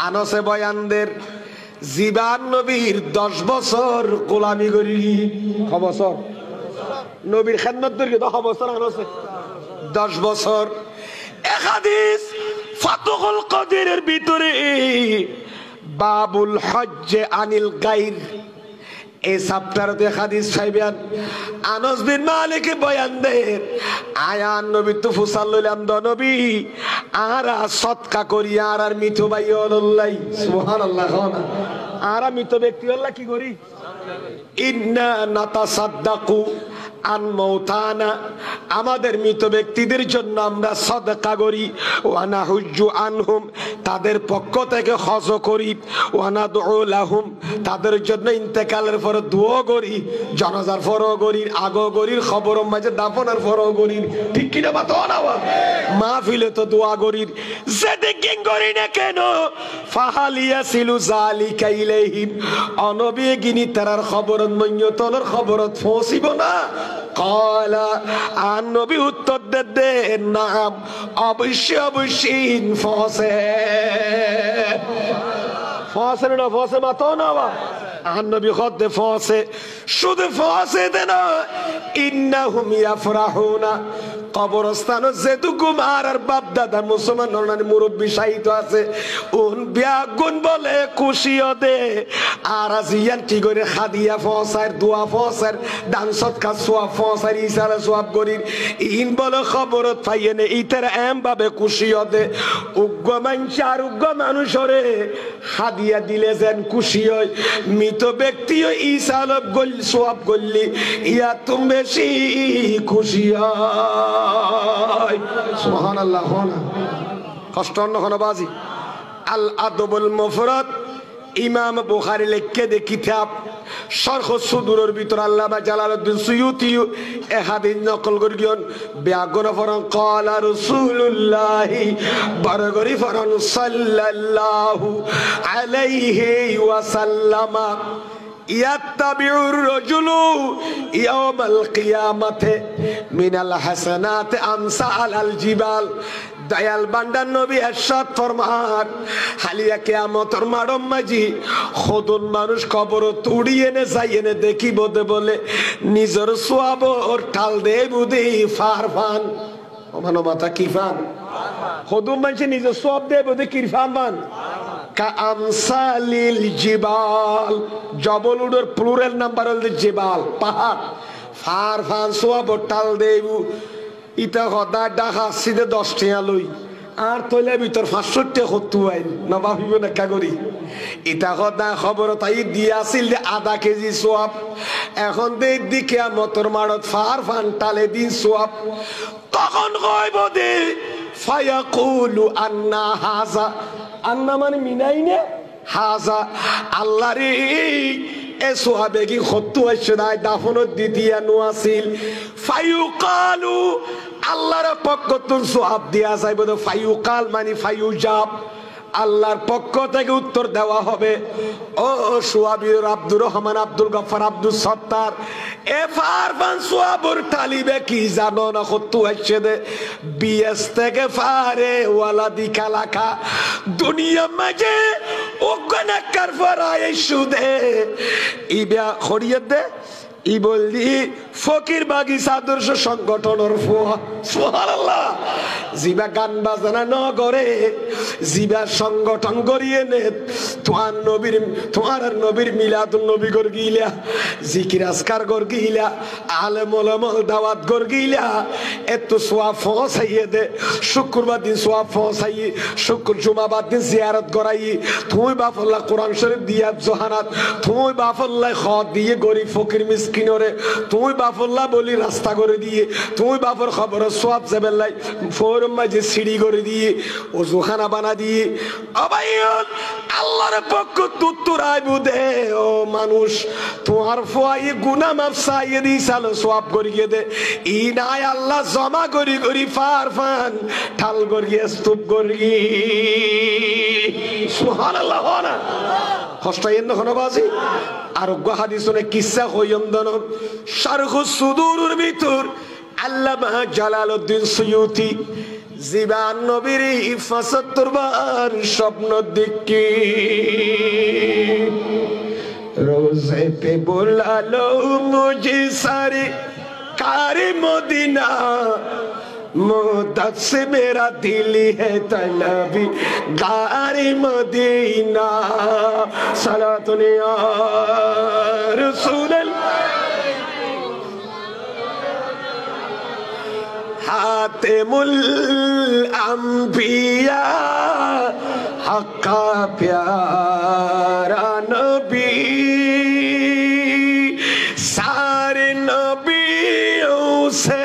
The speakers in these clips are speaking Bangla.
আনসে বয়ানদের জীবান নবীর 10 বছর গোলামি করি। ক বছর? নবীর খেদমত করি 10 বছর আনসে 10 বছর। এক হাদিস ফাতুহুল কাদিরের ভিতরে বাবুল হজ্জে আনিল গায়র, এই চ্যাপ্টারে হাদিস পাইবেন। আনাস বিন মালিক বয়ান দেন, আয়ান নবী তো ফুসাল লইলাম দ নবী আর সদকা করি আর মিঠু ভাই আল্লাহ সুবহানাল্লাহ। আর মৃত ব্যক্তি আল্লাহ কি করি? ইন্না নাতাসাদ্দাকু আন মাউতানা, আমাদের মৃত ব্যক্তিদের জন্য আমরা সাদকা করি। ওয়া নাহুজ্জু আনহুম, তাদের পক্ষ থেকে হজ করি। ওয়া নাদউ লাহুম, তাদের জন্য ইন্তেকালের পর দোয়া করি, জানাজার পরও করি, আগো করি, খবরের মাঝে দাফনের পরও করি। ঠিক কিনা বাতো না? মাহফিলে তো দোয়া করি, যেদিকে করি না কেন ফাহালিয়া সিলু যালিকা ইলাইহিম, অনবী গিনি তারার খবরত মইয়তলের খবরত পৌঁছিব না? কালা, আর নবী উত্তর দে নাম, অবশ্যই অবশ্যই ফসে ফসে না ফসে মাতো না বা আর নবী খদ্দে ফসে, শুধু ফসে দেন ইন্নাহুম ইয়াফরাহুনা, কবরস্থান যেটুকু মার আর বাপ দাদা মুসলমান মুরব্বী সাহিত্য আছে উন ব্যাগুন বলে খুশিও দে আর আজিয়ান কি করে খাদিয়া ফসার দোয়া ফসার দান সৎকা সোয়াব ফসার ইসারা সোয়াব করির ইন বলে খবরত পাইয়ে নে ইতার এম ভাবে খুশিও দে। উগ্র মানুষ আর উগ্র মানুষরে খাদিয়া দিলে যেন খুশি হয়, মৃত ব্যক্তিও ইসালব গল সোয়াব গল্লি ইয়া তুমি বেশি খুশি হয়। সুবহানাল্লাহ। কষ্ট না বাজি। আল আদবুল মুফরাদ ইমাম বুখারী লিখে দে কিতাব শরহ সুদুরের ভিতর আল্লামা জালালউদ্দিন সুয়ুতি এ হাদিস নকল করিয়ন। ব্যাগন ফরন ক্বালা রাসূলুল্লাহি বরগরি ফরন সাল্লাল্লাহু আলাইহি ওয়াসাল্লাম, ইয়াত্তাবিউর রাজুলু ইয়াওমাল কিয়ামাতি মিনাল হাসানাতি আমসালাল জিবাল। দয়াল বান্দার নবী ইরশাদ ফরমান, হালিয়া কিয়ামতের মাড়ম মাঝি খুদুন মানুষ কবর তুড়িয়ে নে যাইয়ে নে দেখিব দে বলে নিজের সওয়াব ওর ঠাল দে বুদি ফারফান। ও মানবতা কি ফান? খুদুন মানুষ নিজের সওয়াব দে বুদি কি ফারফান? কামসালিল জিবাল, জবল উডর প্লুরাল নাম্বার হল জিবাল, পাহাড়। ফার ফান সোয়াব টাল দেবু ইটা হদা ডাকা সিদে 10 টাকা লই আর তৈলে ভিতর 500 টাকা হতো আইন না ভাবিব না কা করি। ইটা হদা খবর তাই দিয়াছিল যে আধা কেজি সোয়াব, এখন দেই দিকে মতর মারত ফার ফান টালে দিন সোয়াব। তখন কইব দে ফায়াকুলু আন্না হাযা, আন্না মানে মিনাই নে, হাজা আল্লাহ রে এ সোহাবে কি হত্যু আসছে না দাফনত দিতিয়া নোয়াছিল। ফায়ুকালু, আল্লাহর পক্ষ থেকে সোহাব দিয়া যাইব। ফায়ুকাল মানে ফায়ুজাব, আল্লাহর পক্ষ থেকে উত্তর দেওয়া হবে। ও সোহাবীর আব্দুর রহমান, আব্দুল গফফার, আব্দুল সত্তার, এ ফারফান সোহাবুর তালিবে কি জানো না? হত্যু আসছে দে বিএস থেকে ফারে ওয়ালাদি কালাকা দুনিয়া মাঝে ওগনাকার ফরায় সুদে ইবা খড়িয়ে দে ই বললি ফকির বাগিচা আদর্শ সংগঠনের ফুয়া। সুবহানাল্লাহ। জিবা গান বাজনা ন করে, জিবা সংগঠন করিয়ে নে তোমার নবীর মিলাদুন নবী গর গিলা, জিকির আজকার গর গিলা, আলেম ওলামা দাওয়াত গর গিলা, এত সোয়াব পৌঁছাইয়ে দে। শুক্রবার দিন সোয়াব পৌঁছাই, শুক্র জুমাবার দিন জিয়ারত করাই, তুমি বাফল্লাহ কোরআন শরীফ দিয়া জোহানাত, তুমি বাফল্লাহ খ দিয়ে গরিব ফকির মিসকিনরে, তুমি বাফল্লাহ বলি রাস্তা করে দিয়ে, তুমি বাপর খবর সোয়াব যাবেলাই ফোরম মাঝে সিঁড়ি করে দিয়ে, ওজুখানা বানা দিয়ে। অবাইয়ত আল্লাহর পক্ষ তুত্তুরাই বুদে ও মানুষ তোমার ফোয়াই গুনাহ মাফ চাইয়ে দিছালো সোয়াব করিয়ে দে। ই নাই আল্লাহ জমা করি করি ফারফান ঠাল করিয়ে স্তূপ করি। সুবহানাল্লাহ। না হস্তাইন না বাজি। আরোগ্য হাদিসনে কিসসা হইয়ন্দন শারহু সুদুরের ভিতর আল্লামা জালালউদ্দিন সুয়ুতি জীবান নবীর ৭৫ বার স্বপ্ন দেখি रोज़े पे बुला लो मुझे सारे कारी मदीना मुद्दत से मेरा दिल है तलबी गारी मदीना सलातुन या रसूल हातिमुल अंबिया हक्का प्यारा नबी सारे नबियों से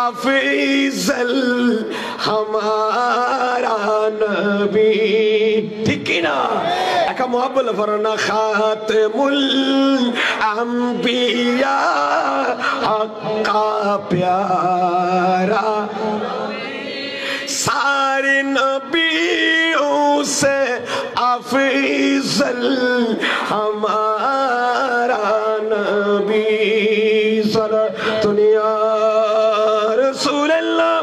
अफीजल हमारा नबी ठीक ना एका मोहब्बत फरना खातिमुल अंबिया हक्का प्यारा सारे नबियों से अफीजल हमारा नबी सल्लल्लाहु या रसूल अल्लाह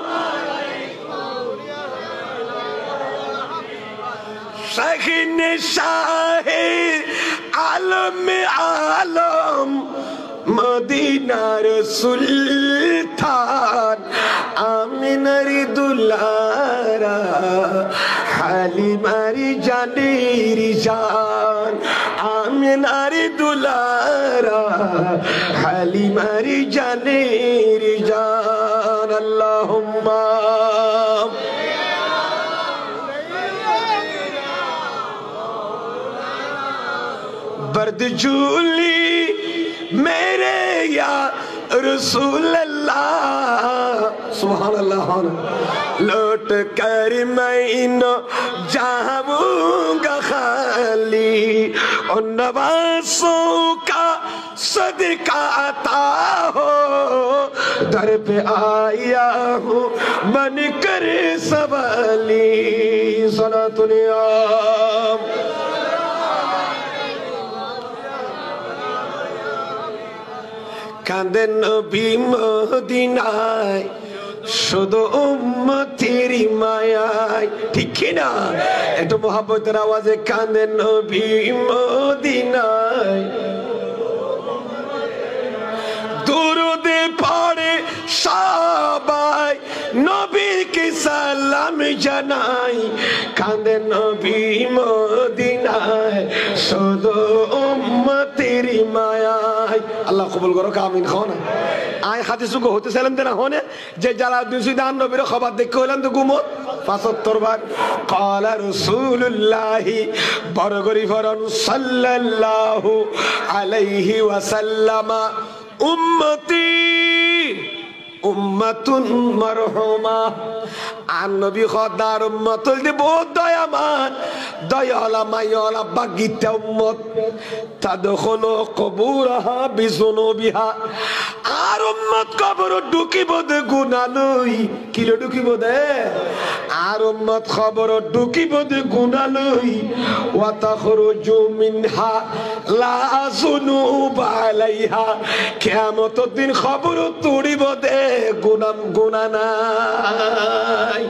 शहीन शाहे आलम आलम मदीनार सुल्तान आमिनारी दुलारा हालिमारी जानेरी जान आमिनारी दुलारा हालिमारी जानेरी जान अल्लाहुम्मा बर्द झूली मेरे या रसूल अल्लाह सुभान अल्लाह लौट कर मैं न जाऊंगा खाली और नवासों का सदका आता हो दर पे आया हूँ बन कर सवाली सलातुन या কাঁদেন নবী মদিনায় শুধু উম্মতের মায়ায় ঠিক না একটু মোহাব্বতের আওয়াজে কাঁদেন নবী মদিনায় দুরুদে পড়ে সবাই নবীকে সালাম জানাই কাঁদেন নবী মদিনায় শুধু উম্মতের মায়ায় আল্লাহ কবুল করো আমিন খাওয়া আয় হাদিস গো হতে সালাম দেনা হনে যে জালাউদ্দিন সুদান নবীর খবর দেখে হইলাম তো গুমত ৭৫ বার ক্বালা রাসূলুল্লাহ বরগরি ফরন সাল্লাল্লাহু আলাইহি ওয়াসাল্লাম উম্মতি উম্মাতুন মারহুমা আর নবী খোদার উম্মত হইতে বহুত দয়ামান দয়ালা মায়ালা বাগিতা উম্মত তাদখুলু কুবুরহা বিযুনুবিহা আর উম্মত কবর ঢুকিব দে গুনাহ লই কিলো ঢুকিব দে আর উম্মত কবর ঢুকিব দে গুনাহ লই ওয়া তাখরুজু মিনহা লা যুনুবা আলাইহা কিয়ামতের দিন কবর তুড়িব দে গুনাম গুনাহ নাই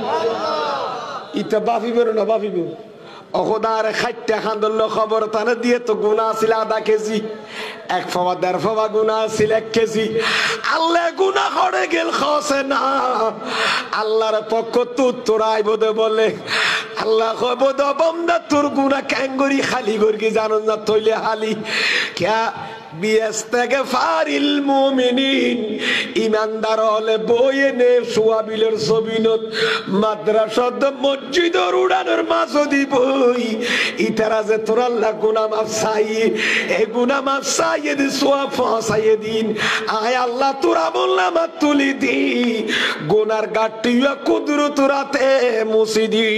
ইতা বাফি বেরো না বাফি বেরো অখদার খাইতে খান্দল খবর তানে দিয়ে তো গুনাহ ছিল আধা কেজি এক ফবা দেড় ফবা গুনাহ ছিল 1 কেজি আল্লাহ গুনাহ করে গেল খসে না আল্লাহর পক্ষ তোর আইবদে বলে আল্লাহ কবদ বন্দা তোর গুনাহ ক্যাঙ্গরি খালি গর্গি জানন না তইলে হালি কিয়া বিয়াস্তাগফারিল মুমিনিন ইমানদার হলে বইয়ে নে সুয়াবিলের সবিনত মাদ্রাসাত মসজিদর উড়ানোর মাসদি বই ইতারা যে তোর আল্লাহ গুনাহ মাফ চাই এই গুনাহ মাফ চাই দি সোয়া ফাসাই দিন আয় আল্লাহ তোর আমল নামা তুলি দি গুনার গাটিয়া কুদরত রাতে মুসিদি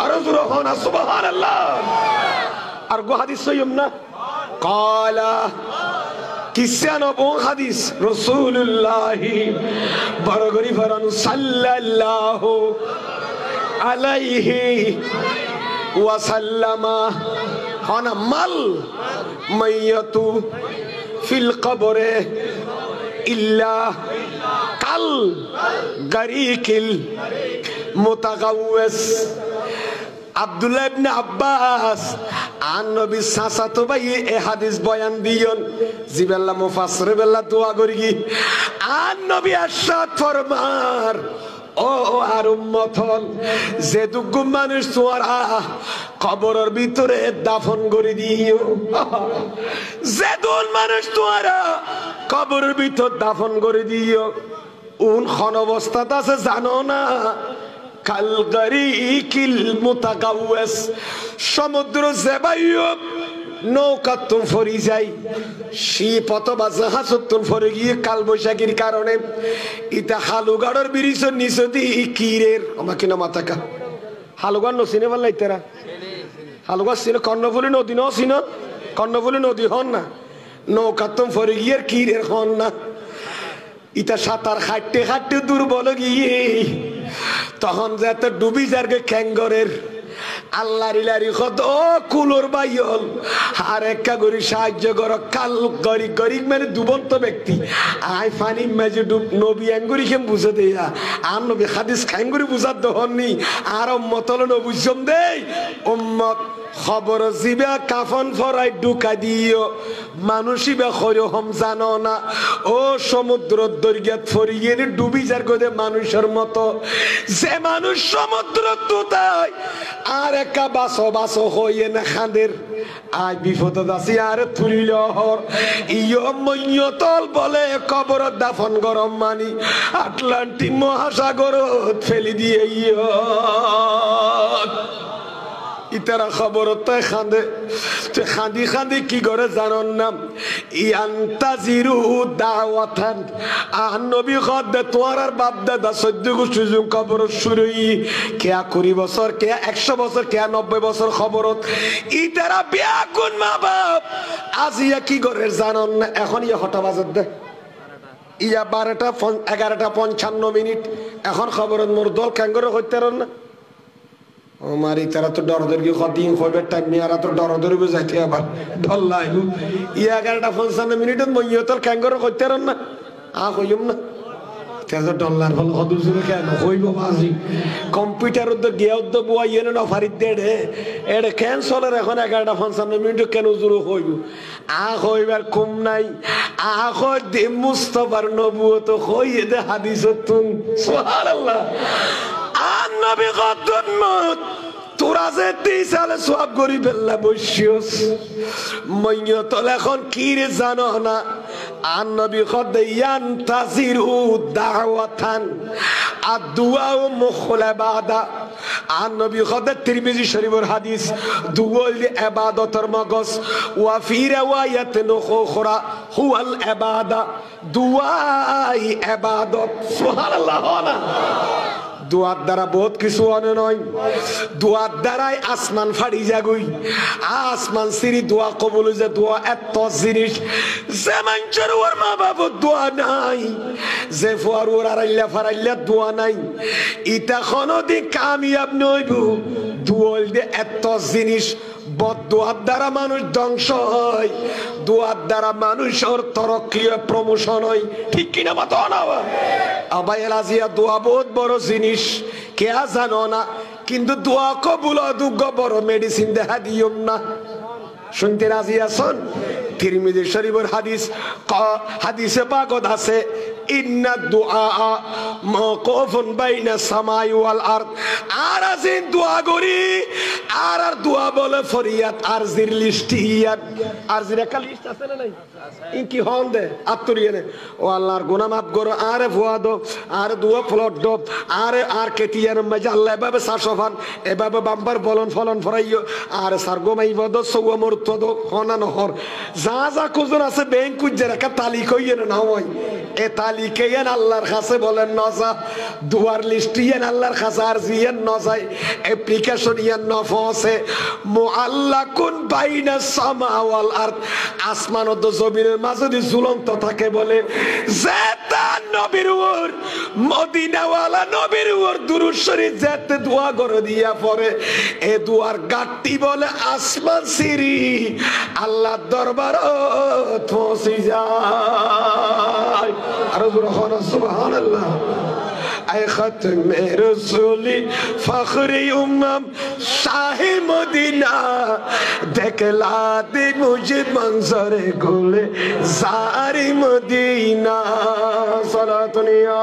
আর সুবহান সুবহানাল্লাহ আর গো হাদিস সহিহ না কালা কিসে নবো হাদিস রাসূলুল্লাহ বরগরি ফরন সাল্লাল্লাহু আলাইহি ওয়াসাল্লামা হানা মাল মাইয়াতু ফিল কবরে ইল্লা কাল গারিকিল মুতাগাওয়াস। আব্দুল্লাহ ইবনে আব্বাস আন নবী সাসাতো ভাই এই হাদিস বয়ান দিয়ন জিবাল্লাহ মুফাসসির বেল্লাহ দোয়া করি আন নবী আরশাদ ফরমার ও আর উম্মতন যে দুগু মানুষ তোরা কবরের ভিতরে দাফন করে দিও, যে দুল মানুষ তোরা কবরের ভিতর দাফন করে দিও উন খন অবস্থাত আছে জানো না? কাল গারিকিল মুতাগাওয়াস, সমুদ্র জেবাইও নৌকা তুম ফরি যাই শিপ অথবা জাহাজ তুম ফরে গিয়ে কাল বৈশাখীর কারণে ইটা হালুগাড়ের ব্রিজ নিচে দি কিরের আমাকে না মাথাকা হালুগাড় নসিনে ভাল লাইতেরা হালুগাড় ছিল কর্ণফুলী নদী নসিন কর্ণফুলী নদী হন না নৌকা তুম ফরে গিয়ে কিরের হন না ইটা সাঁতার হাঁটতে হাঁটতে দুর্বল গিয়ে তখন যাতে ডুবি যারগে খ্যাঙ্গরের আল্লাহর ইলারি কত কুলোর বাইল আর একটা গরি সাহায্য করো কাল গরি গরিব মানে দুবন্ত ব্যক্তি আই ফানি মেজে ডুব নবী আঙ্গুরি কেম বুঝে দেয়া আর নবী হাদিস খাঙ্গুরি বুঝার দহননি আর উম্মতল নবুজম দেই উম্মত খবর জিবা কাফন ফরাই ঢুকা দিও মানুষিবা খরহম জানো না ও সমুদ্র দরিয়াত ফরিয়ে ডুবি যার গদে মানুষের মতো যে মানুষ সমুদ্র তুতায় আর একা বাসো বাসো হইয়ে না খাঁদের আই বিপদ আছি আর তুলিল হর ইয় মইয়তল বলে কবর দাফন গরম মানি আটলান্টিক মহাসাগর ফেলি দিয়ে ইয় ইতারা খবর তাই খাঁদে খাঁদি খাঁদি কি করে জানন না ইয়ান্তাজিরু দাওয়াতান আন নবী খদ তোর আর বাপ দাদা 14 গোষ্ঠী খবর শুরুই কেয়া 20 বছর কেয়া 100 বছর কেয়া 90 বছর খবরত ইতারা বিয়াকুন মা বাপ আজিয়া কি করে জানন না এখন ইয়া হটা বাজার দে ইয়া 12টা 11টা 55 মিনিট এখন খবরত মোর দল কাঙ্গরে হইতারন না ও মারি তারা তো ডরদর গিয়ে কদিন কইবার টাইম নিয়ে আর তো ডরদর বুঝাইতে আবার ডর লাইলু ইয়া 11টা 55 মিনিটত মইয়তল কাঙ্গরে কইতারন না আ কইম না তেজ ডলার হল হদুজুর কেন হইব বাজি কম্পিউটার তো গিয়া তো বুয়া ইয়েন না ফারিদ দেড়ে এড়ে ক্যান্সেলের এখন 11টা 55 মিনিট কেন জুরু হইব আ হইবার কম নাই আ কই দে মুস্তাফার নবুয়ত কইয়ে দে হাদিসতুন সুবহানাল্লাহ আন নবী কদ্দমত তোরা যে 23 সালে সওয়াব করি বেল্লা বসিওস মইয়তল এখন কি রে জানো না আন নবী কদ ইয়ান্তাজিরু দাওয়াতান আদুয়া ও মুখল ইবাদা আন নবী কদ তিরমিজি শরীফের হাদিস দুয়াল ইবাদতের মগজ ওয়া ফি riwayatin উখরা হুয়াল ইবাদা দুআই ইবাদত সুবহানাল্লাহ না দুয়ার দ্বারা বহুত কিছু অনে নয় দুয়ার দ্বারাই আসমান ফাড়ি যাগুই আসমান সিরি দোয়া কবুল যে দোয়া এত জিনিস যে মানুষের ওর মা বাবা দোয়া নাই যে ফুয়ার ওর আড়াইলা ফারাইলা দোয়া নাই ইটা কোনদিন কামিয়াব নইব দুয়াল দিয়ে এত জিনিস বদদোয়ার দ্বারা মানুষ ধ্বংস হয় দোয়ার দ্বারা মানুষের তরক্কি প্রমোশন হয় ঠিক কিনা বাতো না আবাই রাজিয়া দোয়া বহুত বড় জিনিস কে জানো না কিন্তু দোয়া কবুল দুগ্গ বড় মেডিসিন দেখা দিয়ম না শুনতে রাজি আছেন তিরমিজি শরীফের হাদিস হাদিসে পাকত আছে ইন্না দুআ মাওকুফুন বাইনা সামাই ওয়াল আরদ আর আজিন দোয়া করি আর দোয়া বলে ফরিয়াদ আরজির লিস্টিয়াত আরজির একটা লিস্ট আছে না নাই ইনকি হন দে আত্তরিয়ে নে ও আল্লাহর গুনাহ মাফ করো আরে ফুয়াদ আর দোয়া ফলট দব আর কেতিয়ার মজা আল্লাহ এভাবে সারসফান এভাবে বাম্বার বলন ফলন ফরাইও আর সারগমাই বদ সওয়া মরতদ হনা নহর যা যা কুজন আছে ব্যাংক কুজে রাখা তালিক হইয়ে না হয় এ তালিকেন আল্লাহর কাছে বলেন নজা দুয়ার লিস্ট ইয়েন আল্লাহর কাছে আর জিয়েন নজাই অ্যাপ্লিকেশন ইয়েন নফসে মুআল্লাকুন বাইনা সামা ওয়াল আরদ আসমান ও জমিনের মাঝে যদি ঝুলন্ত থাকে বলে যেটা নবীর ওর মদিনা ওয়ালা নবীর ওর দুরূদ শরীফ যেতে দোয়া করে দিয়া পড়ে এ দুয়ার গাট্টি বলে আসমান সিরি আল্লাহর দরবার পৌঁছে যায় আরো জোরে হন সুবহানাল্লাহ আয় খাতম রসুলি ফখরি উম্মম শাহে মদিনা দেখলা দে মুঝে মনজরে গুলে জারি মদিনা সালাতুনিয়া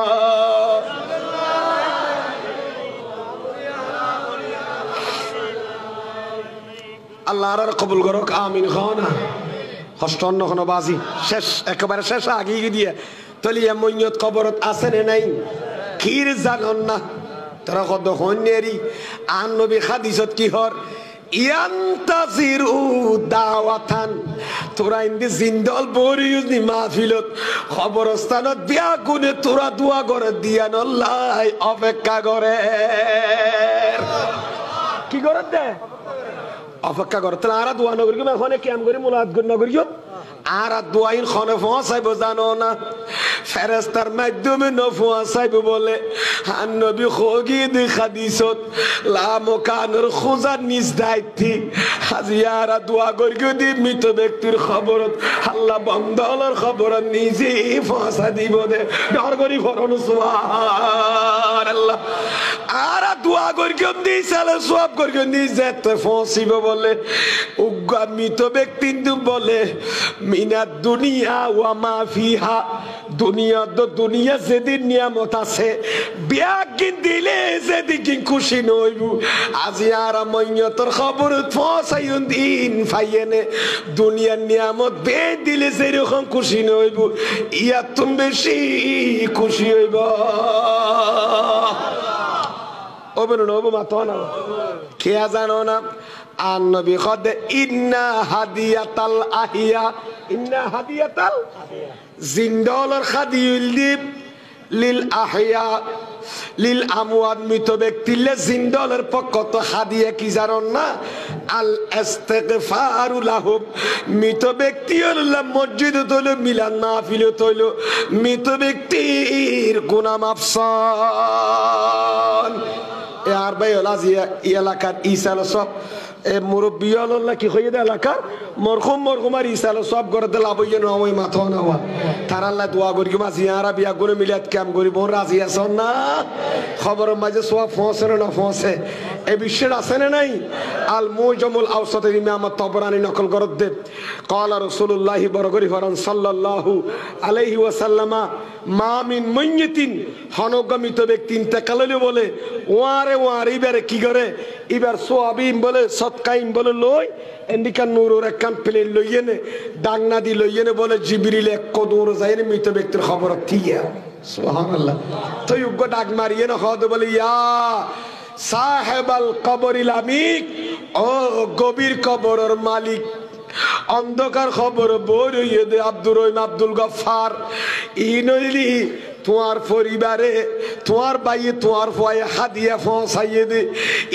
আল্লাহ আর কবুল করুক আমিন খানা কষ্ট অন্য কোনো বাজি শেষ একেবারে শেষ আগে দিয়ে তলিয়া মইয়ত কবরত আছে না নাই ক্ষীর জানন না তোরা কত হন্যেরি আন নবী হাদিসত কি হর ইয়ান্তাজিরু দাওয়াতান তোরা ইন্দি জিন্দল বরিউনি মাহফিলত খবরস্থানত বিয়া গুনে তোরা দোয়া করে দিয়ান আল্লাহ অপেক্ষা করে কি করে দে অপেক্ষা করে তাহলে আর দোয়া নগরী এখন কেম করি মুলাদ নগরী আর দোয়াইন খনে পৌঁছাইব জানো না ফেরেস্তার মাধ্যমে নফুয়াসাইব বলে আর নবী খগি দেখা দিছত লামকানের খোঁজার নিজ দায়িত্বে হাজিয়ারা দোয়া করি দি মৃত ব্যক্তির খবরত আল্লাহ বন্ধলার খবরত নিজে পৌঁছা দিব দে ডর করি ফরন সুবহানাল্লাহ আর দোয়া করি দি সালে সব করি নিজে পৌঁছিব বলে উগ্গা মৃত ব্যক্তি বলে মিনা দুনিয়া ওয়া মা ফিহা দুনিয়া তো দুনিয়া যেদিন নিয়ামত আছে বিয়াকিন দিলে যেদিন খুশি নইব আজি আর মইয়তর খবর পৌঁছাইন দিন ফাইয়েনে দুনিয়ার নিয়ামত বে দিলে যেরকম খুশি নইব ইয়া তুমি বেশি খুশি হইব ও বলুন ও মাতো না কে জানো না আর নবী খদে ইন্না হাদিয়াতাল আহিয়া ইন্না হাদিয়াতাল জিন্দালর খাদিউল দিব লিল আহিয়া লিল আমওয়াত মৃত ব্যক্তিলে জিন্দালর পক্ষ তো হাদিয়া কি জানেন না আল ইস্তিগফারু লাহুম মৃত ব্যক্তির মসজিদ তৈল মিলান মাহফিল তৈল মৃত ব্যক্তির গুনাহ মাফসান এ আর ভাই লাজিয়া এলাকার ইসাল সব এ মুরব্বী আল্লাহ কি হয়ে দেয় এলাকার মরহুমার ইসাল সব করে দিল আবইয়ে নয় মাথা নেওয়া তার আল্লাহ দোয়া করি মাঝি আরা বিয়া করে মিলাত কাম করি বোন রাজি আছেন না খবরের মাঝে সব ফসে না ফসে এ বিশ্বের আছে না নাই আল মুজামুল আওসাতের ইমাম তাবরানী নকল করত দে ক্বালা রাসূলুল্লাহ বরগরি ফরান সাল্লাল্লাহু আলাইহি ওয়াসাল্লামা মা মিন মাইয়িতিন হনগমিত ব্যক্তি ইন্তেকালে বলে ওয়ারে ওয়ারে ইবারে কি করে ইবার সোয়াবিম বলে সৎকাইম বলে লই এন্ডিকা নূরের একখান প্লেন লইয়েনে ডাংনা দি লইয়েনে বলে জিবরিল এক কদর যায়নি মৃত ব্যক্তির খবর থিয়া সুবহানাল্লাহ তো ইউগ ডাক মারিয়ে না হদ বলে ইয়া সাহেবাল কবরিল আমিক ও গভীর কবরের মালিক অন্ধকার খবর বই হইয়ে দে আব্দুর রহিম আব্দুল গফফার ইনইলি তোমার পরিবারে তোমার বাইয়ে তোমার ভয়ে হাদিয়া পৌঁছাইয়ে দে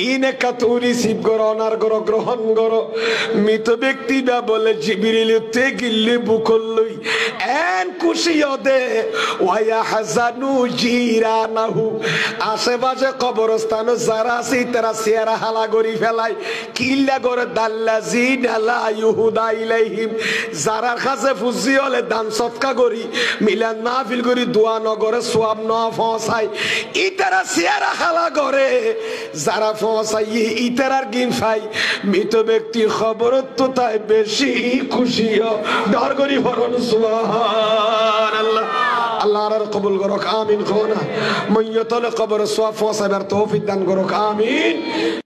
ইনে কাতু রিসিভ করো অনার করো গ্রহণ করো মৃত ব্যক্তি বা বলে জিবরিল তে গিল্লে বুকলই এন খুশি দে ওয়া হাজানু জিরানাহু আশেপাশে কবরস্থান যারা আছে তারা সিয়ারা হালা করি ফেলায় কিল্লা করে দাল্লাজিন লা ইহুদা ইলাইহিম যারা কাছে ফুজি হলে দান সদকা করি মিলাদ মাহফিল করি দোয়া করে সওয়াব না পৌঁছায় ইতারা সিয়ারা খালা করে যারা পৌঁছায় ইতারার গিন পাই মৃত ব্যক্তির খবর তো তাই বেশি খুশি ডর করি ফরন সুবহানাল্লাহ আল্লাহর কবুল করুক আমিন কোনা মইয়তল কবর সওয়াব পৌঁছাবার তৌফিক দান করুক আমিন।